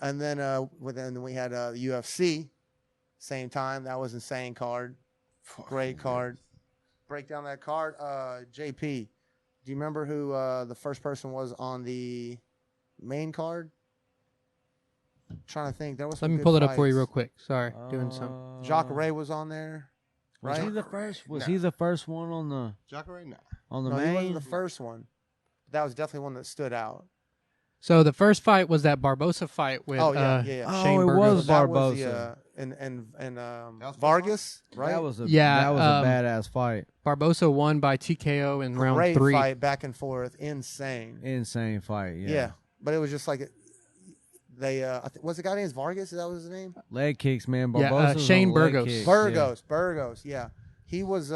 And then then we had UFC, same time. That was insane card. Great card. Break down that card. JP, do you remember who the first person was on the main card? I'm trying to think. There was Let some me good pull it up for you fights. real quick. Sorry, doing some. Jacare was on there. Was Right? he the first? Was he the first one on the Jacare? Nah. on the No, main? he wasn't the first one. But that was definitely one that stood out. So the first fight was that Barbosa fight with Shane Oh, it Burgos. was That was Barbosa. and Vargas, right? That was a Yeah, badass fight. Barbosa won by TKO in round Great 3. fight, back and forth, insane. Insane fight. Yeah, but it was just like they. Was the guy named Vargas? That was his name. Leg kicks, man. Yeah, Barbosa's Shane on leg Burgos. kicks, Burgos. Yeah, he was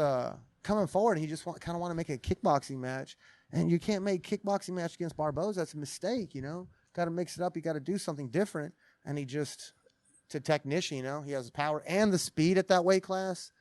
coming forward. He just kind of want to make a kickboxing match, and you can't make kickboxing match against Barbosa. That's a mistake, you know. Got to mix it up. You got to do something different. And he just, to technician, you know, he has the power and the speed at that weight class.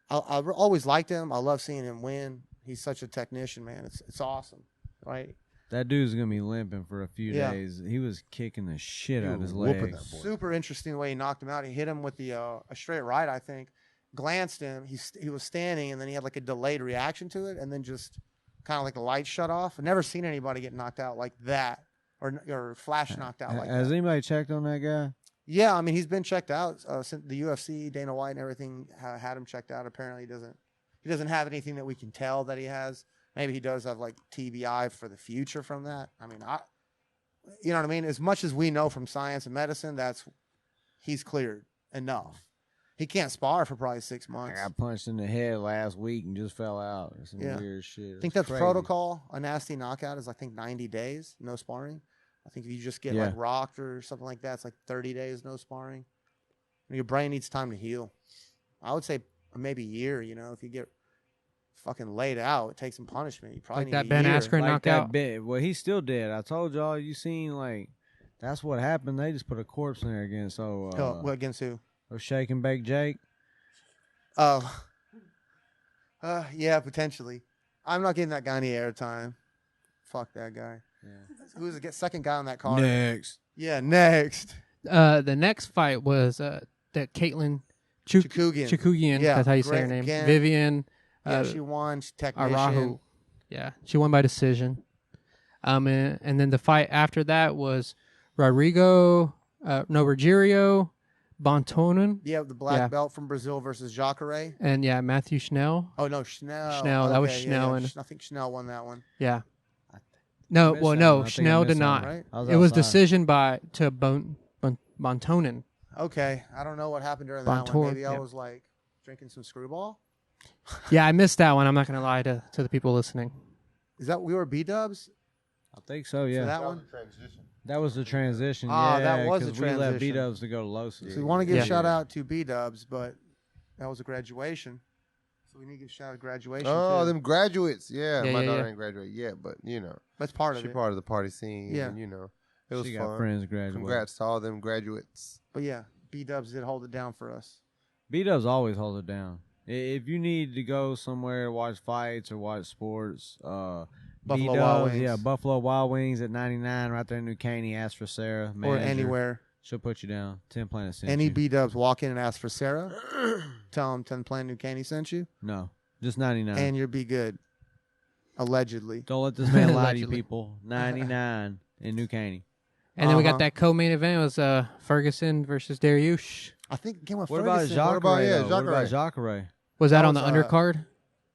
I always liked him. I love seeing him win. He's such a technician, man. It's awesome, right? That dude's gonna be limping for a few days. He was kicking the shit out of his legs. Super interesting the way he knocked him out. He hit him with the a straight right, I think. Glanced him. He was standing, and then he had like a delayed reaction to it, and then just kind of like the light shut off. I've never seen anybody get knocked out like that. Or flash knocked out like that. Has anybody checked on that guy? Yeah, I mean, he's been checked out since the UFC, Dana White and everything had him checked out. Apparently he doesn't have anything that we can tell that he has. Maybe he does have like TBI for the future from that. I mean, you know what I mean? As much as we know from science and medicine, he's cleared enough. He can't spar for probably 6 months. I got punched in the head last week and just fell out. Some weird shit. I think that's protocol. A nasty knockout is, I think, 90 days, no sparring. I think if you just get like rocked or something like that, it's like 30 days, no sparring. Your brain needs time to heal. I would say maybe a year, you know, if you get fucking laid out, it takes some punishment. You probably Like need that a Ben year. Askren knockout. Well, he's still dead. I told y'all, you seen, like, that's what happened. They just put a corpse in there again. So, what, against who? Shake and Bake Jake. Oh. Yeah, potentially. I'm not getting that guy any airtime. Fuck that guy. Yeah. Who's the second guy on that card? Next. Yeah, next. The next fight was that Caitlin Chukugian. Yeah, That's how you say her name. again. Vivian. Yeah, she won. She's technician. Arahu. Yeah, she won by decision. And then the fight after that was Rogerio Bontonen. Yeah, the black belt from Brazil versus Jacare. And Matthew Schnell. Oh no, Schnell. Schnell, that was Schnell. And I think Schnell won that one. Yeah. Schnell did not. Right? It was decision to Bontonen. Okay, I don't know what happened during that one. Maybe I was like drinking some Screwball. Yeah, I missed that one. I'm not going to lie to the people listening. Is that we were B-dubs? I think so, yeah. For that one? That was the transition. That was the transition. We left B-dubs to go to Losis. So we want to give a shout out to B-dubs, but that was a graduation. So we need to give a shout out to graduation. Oh, too. them graduates. Yeah, my daughter yeah. ain't graduated yet, but, you know. That's part of She's it. part of the party scene. Yeah. And, you know, it was She fun. got friends graduate. Congrats to all them graduates. But yeah, B-dubs did hold it down for us. B-dubs always hold it down. If you need to go somewhere to watch fights or watch sports, Buffalo B-dubs, Wild Wings. Yeah, Buffalo Wild Wings at 99 right there in New Caney. Ask for Sarah. Or manager. anywhere. She'll put you down. 10 Planet sent Any you. B-dubs walk in and ask for Sarah. Tell them 10 Planet New Caney sent you. No, just 99. And you'll be good. Allegedly. Don't let this man lie to you, people. 99 in New Caney. And then we got that co-main event. It was Ferguson versus Dariush. I think again with What about Ferguson. Jacare? What about Jacare? Jacare? Was that on the undercard?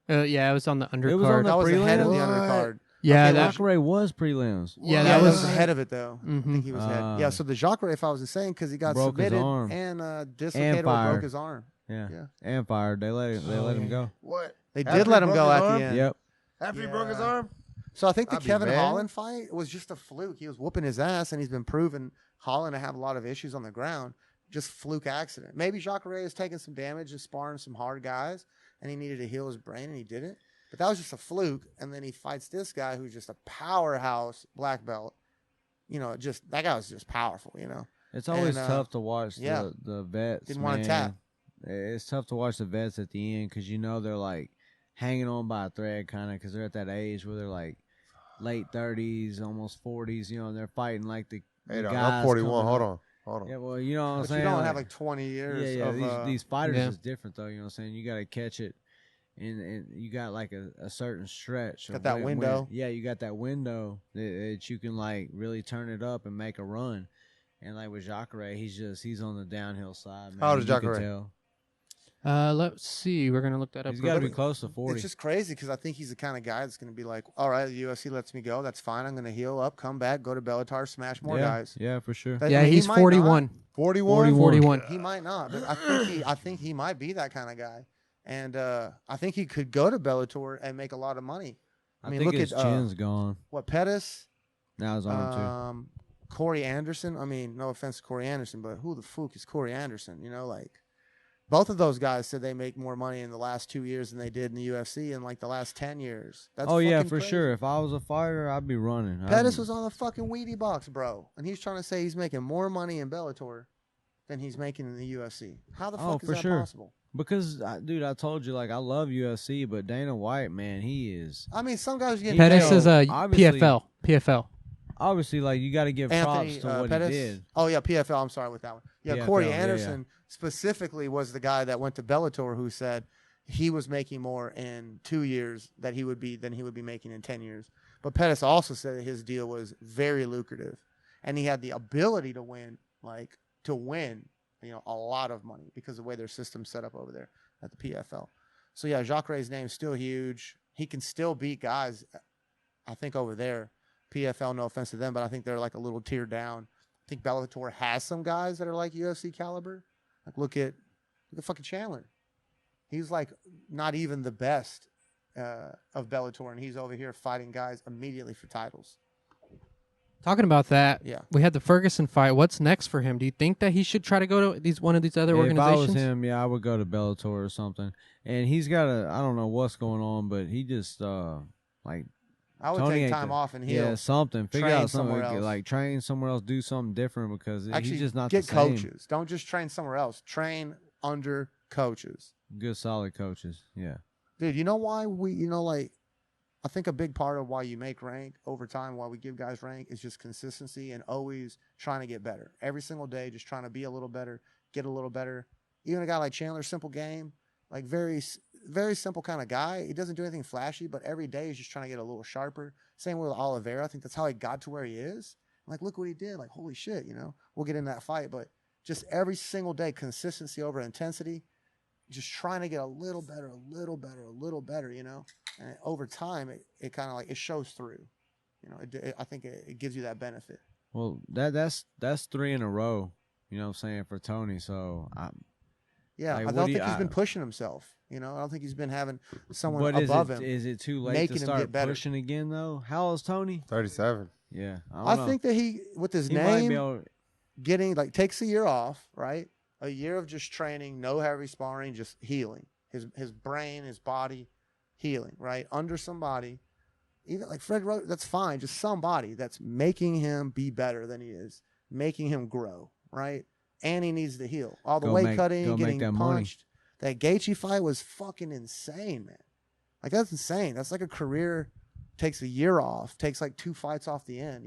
Yeah, it was on the undercard. It was on the That was ahead of the prelims? undercard. Yeah, Okay, that Jacare was prelims. Yeah, that that was was ahead of it though. I think he was ahead. Yeah, so the Jacare, if I was saying, because he got Broke his submitted arm. and dislocated or fired. broke his arm. Yeah. Yeah. And fired. They let him go. What? They After did he let him broke go his at arm? the end. Yep. After he broke his arm? So I think the I'd be Kevin mad. Holland fight was just a fluke. He was whooping his ass, and he's been proven Holland to have a lot of issues on the ground. Just fluke accident. Maybe Jacare is taking some damage and sparring some hard guys, and he needed to heal his brain, and he didn't. But that was just a fluke. And then he fights this guy who's just a powerhouse black belt. You know, just that guy was just powerful. You know, It's always And, tough to watch yeah. the vets. Didn't want to man. tap. It's tough to watch the vets at the end because you know they're like hanging on by a thread, kind of, because they're at that age where they're like late 30s, almost 40s. You know, and they're fighting like the Hey, dog, guys I'm 41. coming Hold up. on. Hold on. Yeah, well, you know what I'm But saying. you don't have like 20 years. Yeah, of, these fighters Yeah. is different though. You know what I'm saying. You got to catch it, and you got like a certain stretch. Got of that window. Yeah, you got that window that you can like really turn it up and make a run. And like with Jacare, he's on the downhill side. Man. How old is You can Jacare? tell. Let's see. We're gonna look that up. He's real got to be quick. close to 40. It's just crazy because I think he's the kind of guy that's going to be like, all right, the UFC lets me go. That's fine. I'm going to heal up, come back, go to Bellator, smash more guys. Yeah, for sure. That- Yeah, I mean, he he's might 41. 41? 41. He might not, but I think he might be that kind of guy. And I think he could go to Bellator and make a lot of money. I mean, think look his at chin's gone. what Pettis, Now his arm Corey Anderson. I mean, no offense to Corey Anderson, but who the fuck is Corey Anderson? You know, like both of those guys said they make more money in the last 2 years than they did in the UFC in like the last 10 years. That's too. Oh yeah, fucking for crazy. sure. If I was a fighter, I'd be running. Pettis was on the fucking Wheatie box, bro, and he's trying to say he's making more money in Bellator than he's making in the UFC. How the fuck is for that sure. possible? Because, dude, I told you, like, I love UFC, but Dana White, man, he is. I mean, some guys get Pettis paid. is a obviously- PFL. Obviously, like, you got to give Anthony props to what Pettis. he did. Oh yeah, PFL. I'm sorry with that one. Yeah, PFL, Corey yeah, Anderson specifically was the guy that went to Bellator who said he was making more in 2 years than he would be making in 10 years. But Pettis also said that his deal was very lucrative, and he had the ability to win, a lot of money because of the way their system's set up over there at the PFL. So yeah, Jacare's name's still huge. He can still beat guys, I think, over there. PFL, no offense to them, but I think they're like a little tier down. I think Bellator has some guys that are like UFC caliber. Like look at fucking Chandler. He's like not even the best of Bellator, and he's over here fighting guys immediately for titles. Talking about that, Yeah. we had the Ferguson fight. What's next for him? Do you think that he should try to go to one of these other If organizations? I was him, yeah, I would go to Bellator or something. And he's got I don't know what's going on, but he just, like, I would Tony take ain't time the- off and heal. yeah, something. Figure Train out something. somewhere else. Like, train somewhere else, do something different because Actually, he's just not get the same. coaches. Don't just train somewhere else. Train under coaches. Good, solid coaches. Yeah. Dude, you know why I think a big part of why you make rank over time, why we give guys rank, is just consistency and always trying to get better. Every single day, just trying to be a little better, get a little better. Even a guy like Chandler, simple game, like very, very simple kind of guy. He doesn't do anything flashy, but every day he's just trying to get a little sharper. Same with Oliveira. I think that's how he got to where he is. Like, look what he did. Like, holy shit, We'll get in that fight, but just every single day, consistency over intensity, just trying to get a little better, and over time, it kind of like it shows through. I think it gives you that benefit. Well, that's 3 in a row. You know what I'm saying, for Tony. So Yeah, Like, I what don't do think you- he's been pushing himself. I don't think he's been having someone but above him. is it too late making to him start get better. pushing again though? How old is Tony? 37. Yeah, I I don't know. think that he, with his he might be name, able. getting takes a year off, right? A year of just training, no heavy sparring, just healing. His brain, his body, healing, right? Under somebody, even like Fred Rose, that's fine. Just somebody that's making him be better than he is, making him grow, right? And he needs to heal. All the Go weight make- cutting, go make getting that money. punched. That Gaethje fight was fucking insane, man. Like that's insane. That's like a career. Takes a year off. Takes like 2 fights off the end.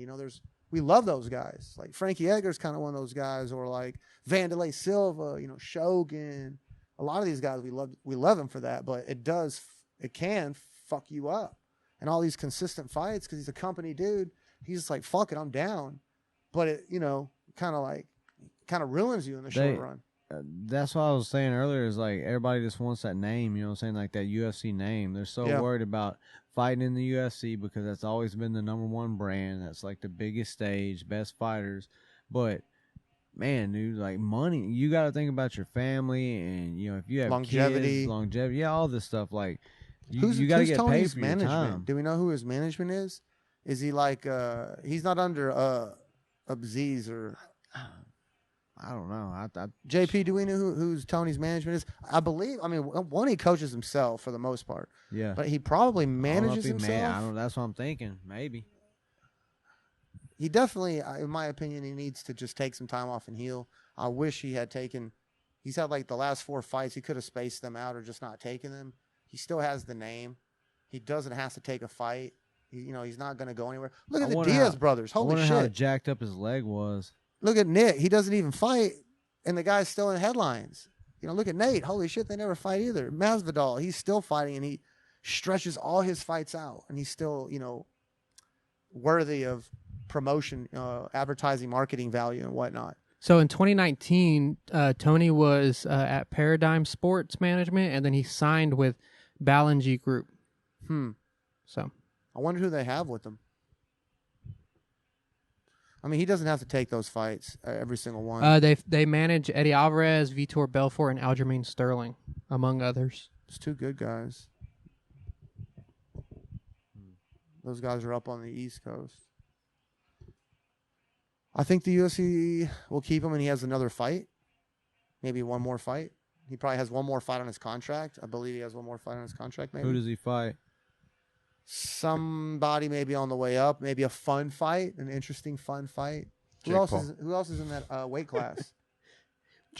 We love those guys. Like Frankie Edgar's kind of one of those guys, or like Vanderlei Silva, Shogun. A lot of these guys we love him for that, but it can fuck you up. And all these consistent fights, because he's a company dude, he's just like, fuck it, I'm down. But it, kind of ruins you in the short run. That's what I was saying earlier. Is like everybody just wants that name. You know what I'm saying? Like that UFC name. They're so Yeah. worried about fighting in the UFC because that's always been the #1 brand. That's like the biggest stage, best fighters. But man, dude, like money, you got to think about your family and if you have Longevity. longevity, yeah, all this stuff. Like Who's you got to get paid Tony's for your management? time. Do we know who his management is? Is he like he's not under Abziz or I don't know. I JP? Do we know who's Tony's management is? I believe. I mean, one, he coaches himself for the most part, yeah. but he probably I don't know if manages he himself. I don't. That's what I'm thinking. Maybe. He definitely, in my opinion, he needs to just take some time off and heal. I wish he had taken. He's had like the last 4 fights. He could have spaced them out or just not taken them. He still has the name. He doesn't have to take a fight. He's not going to go anywhere. Look at I the wonder Diaz how- brothers. I Holy wonder how shit! jacked up his leg was. look at Nick. He doesn't even fight, and the guy's still in headlines. You know, look at Nate. Holy shit, they never fight either. Masvidal, he's still fighting, and he stretches all his fights out, and he's still, you know, worthy of promotion, advertising, marketing value, and whatnot. So in 2019, Tony was at Paradigm Sports Management, and then he signed with Ballingy Group. So I wonder who they have with them. I mean, he doesn't have to take those fights, every single one. they manage Eddie Alvarez, Vitor Belfort, and Aljamain Sterling, among others. It's two good guys. Those guys are up on the East Coast. I think the UFC will keep him, and he has another fight. Maybe one more fight. He probably has one more fight on his contract. I believe he has one more fight on his contract, maybe. Who does he fight? Somebody maybe on the way up. Maybe a fun fight, an interesting fun fight. Who else is in that weight class?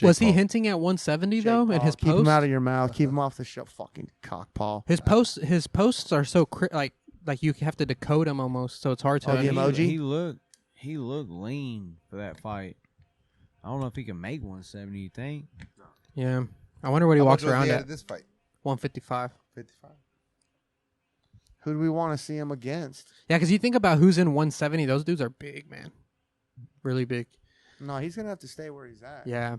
Was he hinting at 170 though in his Keep post? him out of your mouth. Keep him off the show. Fucking cock, Paul. His posts are so like you have to decode them almost, so it's hard to. Oh, the emoji? He looked lean for that fight. I don't know if he can make 170. You think? Yeah, I wonder what he walks around at. This fight, 155. 55. Who do we want to see him against? Yeah, because you think about who's in 170, those dudes are big, man, really big. No, he's gonna have to stay where he's at. Yeah.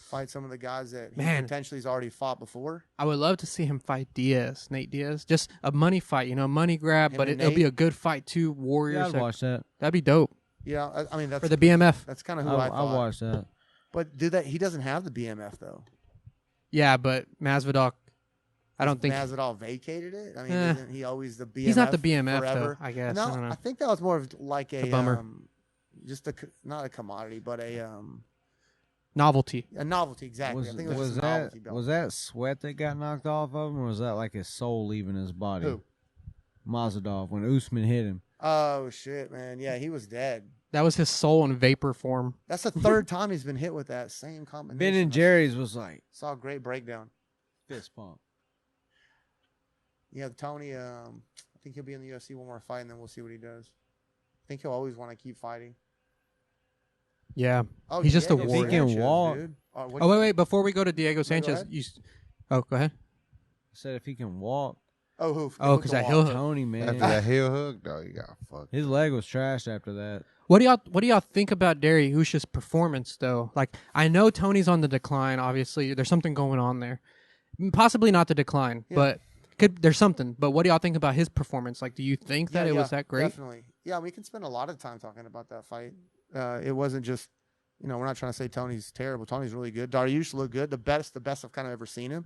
Fight some of the guys that he Man. potentially has already fought before. I would love to see him fight Nate Diaz. Just a money fight, money grab, Him but and it'll be Nate? a good fight too. Warriors. Yeah, I'd watch that. That'd be dope Yeah, I mean that's for the BMF. That's kind of who I I thought. watch that. But he doesn't have the BMF though. Yeah, but Masvidal, I don't think Masvidal vacated it. I mean, Eh. isn't he always the BMF? he's not the BMF forever? though. I guess. No, I don't know. I think that was more of like a bummer. just not a commodity, but a Novelty. novelty. Exactly. I think it was just a novelty belt. Was that sweat that got knocked off of him, or was that like his soul leaving his body? Who? Mazadov, when Usman hit him. Oh shit, man! Yeah, he was dead. That was his soul in vapor form. That's the third time he's been hit with that same combination. Ben and Jerry's was like Saw a great breakdown. fist pump. Yeah, Tony. I think he'll be in the UFC one more fight, and then we'll see what he does. I think he'll always want to keep fighting. Yeah. Oh, He's just a Diego warrior. He can Sanchez, walk. dude. Oh wait! Before we go to Diego Sanchez, ahead. go ahead. I said if he can walk, Oh, who? Oh, because that heel hook. Tony man, After that heel hook, no, you got fucked. his leg was trashed after that. What do y'all think about Dariush's performance though? Like, I know Tony's on the decline. Obviously, there's something going on there. Possibly not the decline, but there's something. But what do y'all think about his performance? Like, do you think that it was that great? Definitely. Yeah, we can spend a lot of time talking about that fight. It wasn't just, we're not trying to say Tony's terrible. Tony's really good. Dariush looked good. The best I've kind of ever seen him.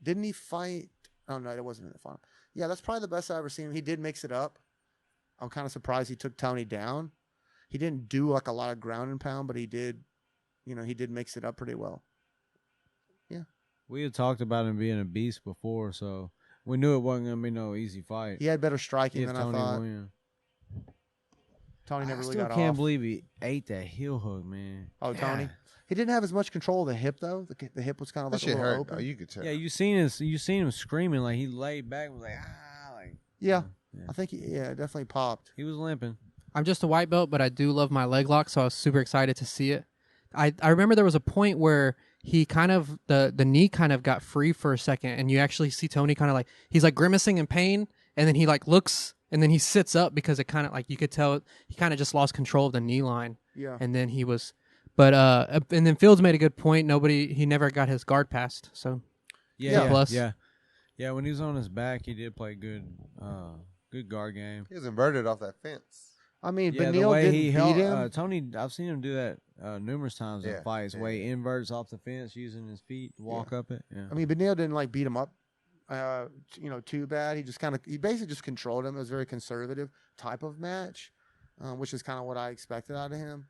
Didn't he fight? Oh, no, it wasn't in the final. Yeah, that's probably the best I've ever seen him. He did mix it up. I'm kind of surprised he took Tony down. He didn't do like a lot of ground and pound, but he did mix it up pretty well. Yeah. We had talked about him being a beast before, so we knew it wasn't going to be no easy fight. He had better striking If than Tony I thought. win. Tony never I really still got can't off. believe he ate that heel hook, man. Oh, Tony? God. He didn't have as much control of the hip, though. The hip was kind of That like a shit little hurt. open. Oh, you could tell. Yeah, you seen him screaming like he laid back and was like like Yeah. Yeah. I think it definitely popped. he was limping. I'm just a white belt, but I do love my leg lock, so I was super excited to see it. I remember there was a point where he kind of the knee kind of got free for a second, and you actually see Tony kind of like he's like grimacing in pain, and then he like looks, and then he sits up because it kind of like you could tell he kind of just lost control of the knee line, Yeah. and then he was, but and then Fields made a good point. He never got his guard passed, so Yeah, plus. yeah. When he was on his back, he did play good guard game. He was inverted off that fence. I mean, Yeah, the Beneil way didn't he beat held him. Tony, I've seen him do that numerous times in Yeah, fights. yeah. Way he inverts off the fence using his feet to walk up it. Yeah. I mean, Beneil didn't like beat him up, too bad. He basically just controlled him. It was a very conservative type of match, which is kind of what I expected out of him.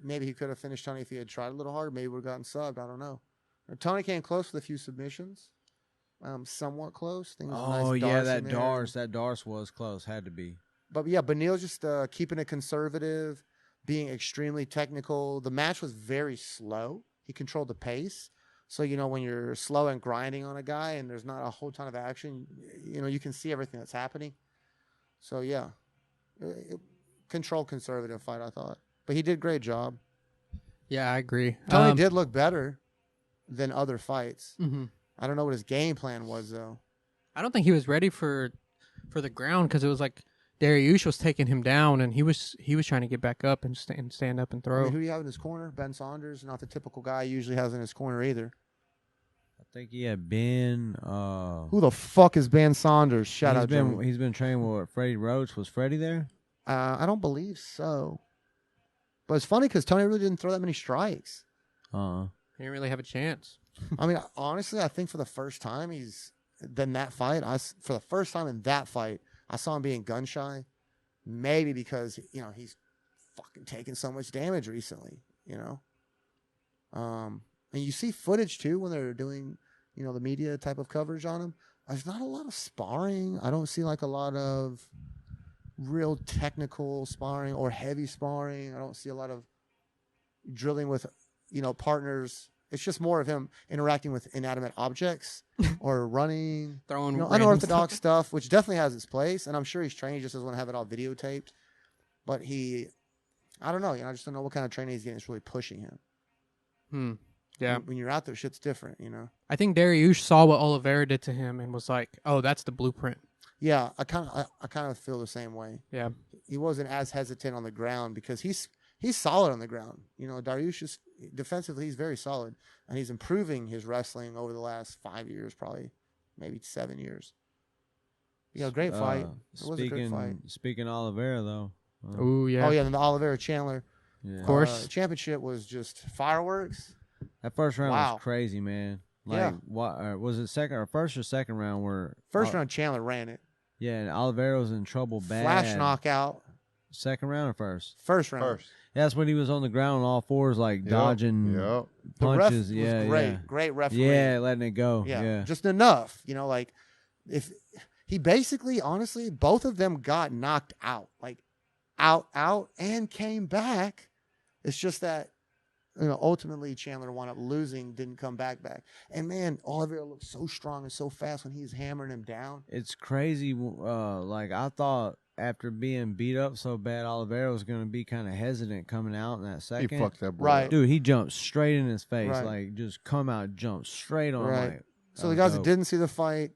Maybe he could have finished Tony if he had tried a little harder. Maybe would have gotten subbed. I don't know. Tony came close with a few submissions, somewhat close. I think it was a nice Oh yeah, Darce that in there. Darce was close. Had to be. But yeah, Beneil's just keeping it conservative, being extremely technical. The match was very slow. He controlled the pace. So, when you're slow and grinding on a guy and there's not a whole ton of action, you can see everything that's happening. So, yeah, controlled, conservative fight, I thought. But he did a great job. Yeah, I agree. Tony did look better than other fights. Mhm. I don't know what his game plan was, though. I don't think he was ready for the ground because it was like Dariush was taking him down, and he was trying to get back up and stand up and I throw. mean, who do you have in his corner? Ben Saunders, not the typical guy he usually has in his corner either. I think he had Ben. Who the fuck is Ben Saunders? Shout out, Joey. He's been training with Freddie Roach. Was Freddie there? I don't believe so. But it's funny because Tony really didn't throw that many strikes. He didn't really have a chance. I mean, honestly, I think for the first time in that fight, I saw him being gun shy. Maybe because, he's fucking taken so much damage recently, And you see footage, too, when they're doing, the media type of coverage on him. There's not a lot of sparring. I don't see, like, a lot of real technical sparring or heavy sparring. I don't see a lot of drilling with, partners. It's just more of him interacting with inanimate objects or running, Throwing unorthodox stuff, which definitely has its place. And I'm sure he's trained. He just doesn't want to have it all videotaped. But I don't know. I just don't know what kind of training he's getting that's really pushing him. Yeah. When you're out there, shit's different, I think Dariush saw what Oliveira did to him and was like, "Oh, that's the blueprint." Yeah, I kind of feel the same way. Yeah. He wasn't as hesitant on the ground because he's solid on the ground. Dariush is defensively, he's very solid, and he's improving his wrestling over the last 5 years, probably maybe 7 years. Great fight. It was a great fight. Speaking of Oliveira, though. Oh yeah. Oh yeah, and the Oliveira Chandler Of course. championship was just fireworks. That first round Wow. was crazy, man. Yeah. What was it first or second round where First round, Chandler ran it. Yeah, and Oliveira was in trouble bad. Flash knockout. Second round or first? First round. First. That's when he was on the ground on all fours, like dodging Yep. The ref punches. was Yeah, great. yeah. Great referee. Yeah, letting it go. Yeah. Just enough. Like if he basically, honestly, both of them got knocked out. Like out, and came back. It's just that, ultimately Chandler wound up losing, didn't come back. And man, Oliveira looked so strong and so fast when he's hammering him down. It's crazy. Like I thought after being beat up so bad, Oliveira was going to be kind of hesitant coming out in that He second. fucked that boy Right. up. Dude, he jumped straight in his face. Right. Like, just come out, jump straight on. Right. Like, So the guys that didn't see the fight,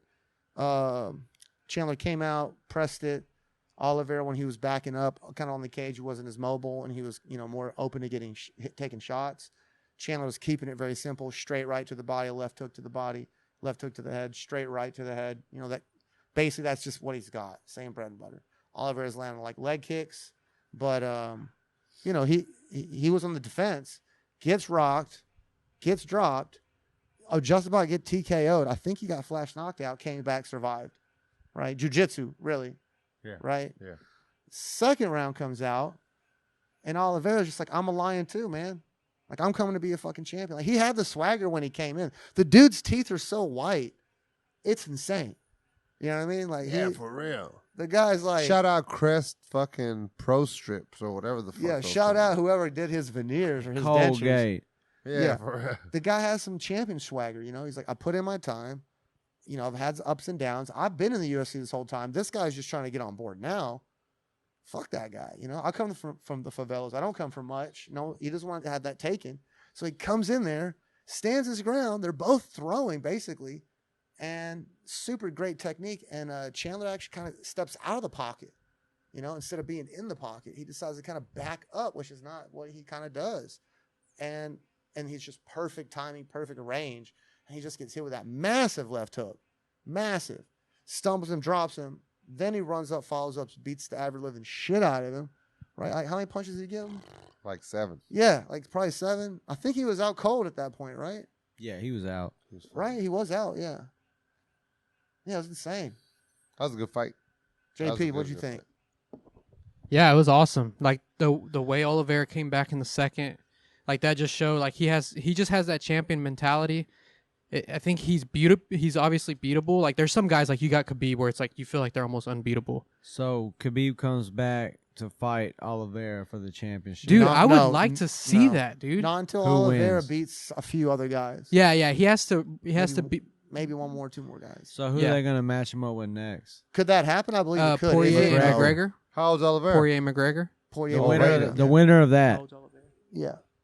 Chandler came out, pressed it. Oliveira, when he was backing up, kind of on the cage, he wasn't as mobile, and he was, more open to getting taking shots. Chandler was keeping it very simple, straight right to the body, left hook to the body, left hook to the head, straight right to the head. That basically that's just what he's got. Same bread and butter. Oliveira's landing like leg kicks, but he was on the defense, gets rocked, gets dropped, just about get TKO'd. I think he got flash knocked out, came back, survived. Right, jiu-jitsu, really. Yeah. Right? Yeah. Second round comes out, and Oliveira's just like, I'm a lion too, man. Like, I'm coming to be a fucking champion. Like, he had the swagger when he came in. The dude's teeth are so white. It's insane. You know what I mean? Like, Yeah, for real. the guy's like, Shout out Crest fucking Pro Strips or whatever the fuck. yeah, those shout things out are. whoever did his veneers or his dentures. Colgate. Yeah, for real. The guy has some champion swagger, He's like, I put in my time. I've had ups and downs. I've been in the UFC this whole time. This guy's just trying to get on board now. Fuck that guy. I come from the favelas. I don't come from much. He doesn't want to have that taken. So he comes in there, stands his ground. They're both throwing, basically, and super great technique. And Chandler actually kind of steps out of the pocket, instead of being in the pocket. He decides to kind of back up, which is not what he kind of does. And he's just perfect timing, perfect range. And he just gets hit with that massive left hook. Massive. Stumbles him, drops him. Then he runs up, follows up, beats the average living shit out of him. Right? Like, how many punches did he give him? Like 7. Yeah, like probably 7. I think he was out cold at that point, right? Yeah, he was out. Right? He was out, yeah. Yeah, it was insane. That was a good fight. That was a JP, good- what'd you good think? fight. Yeah, it was awesome. Like the way Oliveira came back in the second, like that just showed like he just has that champion mentality. I think he's obviously beatable. Like there's some guys like you got Khabib where it's like you feel like they're almost unbeatable. So Khabib comes back to fight Oliveira for the championship. Dude, No, I would no, like to see no. that, dude. Not until Who Oliveira wins? beats a few other guys. Yeah, he has to beat Maybe one more, 2 more guys. So who Yeah. are they going to match him up with next? Could that happen? I believe it could. Poirier Is it- and no. McGregor. How old's Oliveira? Poirier and McGregor. Poirier. The Oh, winner, right. the winner of that. Oh, Oliveira. Yeah.